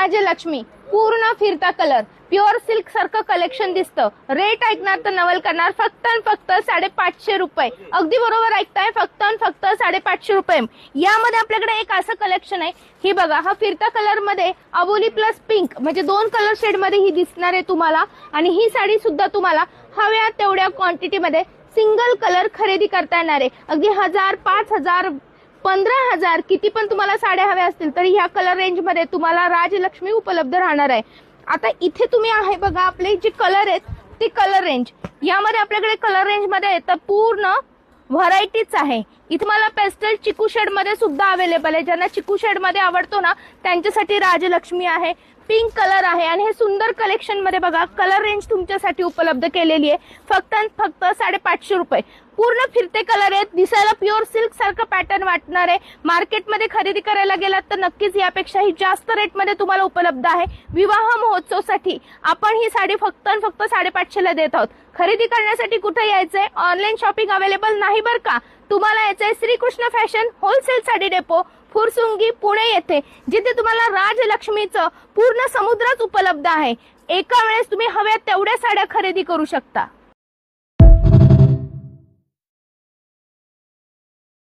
राजलक्ष्मी पूर्ण फिरता colour, pure silk सारखं कलेक्शन दिसतं. रेट ऐकणार तर नवल करणार. फक्त आणि फक्त 550 रुपये. अगदी बरोबर ऐकताय, फक्त आणि फक्त 550 रुपये. यामध्ये आपल्याकडे एक असं कलेक्शन आहे, ही बघा, हा फिरता कलर मध्ये अबोली प्लस पिंक म्हणजे 2 कलर शेड मध्ये ही दिसणार आहे तुम्हाला. आणि ही साडी सुद्धा तुम्हाला हव्या तेवढ्या क्वांटिटी मध्ये सिंगल कलर खरेदी करता येणार आहे. अगदी 1000, 5000, 15000 किती पण तुम्हाला साड्या हव्या असतील तरी ह्या कलर रेंज मध्ये तुम्हाला राजलक्ष्मी उपलब्ध राहणार आहे. आता इथे तुम्ही आहे बघा, आपले जे कलर आहेत ते कलर रेंज, यामध्ये आपल्याकडे कलर रेंज मध्ये येतं पूर्ण व्हरायटीच आहे. इथे मला पेस्टल चिकू शेड मध्ये सुद्धा अवेलेबल आहे. ज्यांना चिकू शेड मध्ये आवडतो ना त्यांच्यासाठी राजलक्ष्मी आहे. पिंक कलर आहे आणि हे सुंदर कलेक्शन मध्ये बघा कलर रेंज तुमच्यासाठी उपलब्ध केलेली आहे. फक्त आणि फक्त 550 रुपये. पूर्ण फिरते कलर आहेत, दिसायला प्युअर सिल्क सारखं पॅटर्न वाटणार आहे. मार्केटमध्ये खरेदी करायला गेलात तर नक्कीच यापेक्षाही जास्त रेट मध्ये तुम्हाला उपलब्ध आहे. विवाह महोत्सवासाठी आपण ही साडी फक्त आणि फक्त 550 ला देत आहोत. खरेदी करण्यासाठी कुठे यायचंय? ऑनलाईन शॉपिंग अवेलेबल नाही बरं का. तुम्हाला यायचंय Shrikrishna fashion wholesale sari depot, Fursungi, Pune येथे, जिथे तुम्हाला राजलक्ष्मीचं पूर्ण समुद्रच उपलब्ध आहे. एका वेळेस तुम्ही हव्या तेवढ्या साड्या खरेदी करू शकता.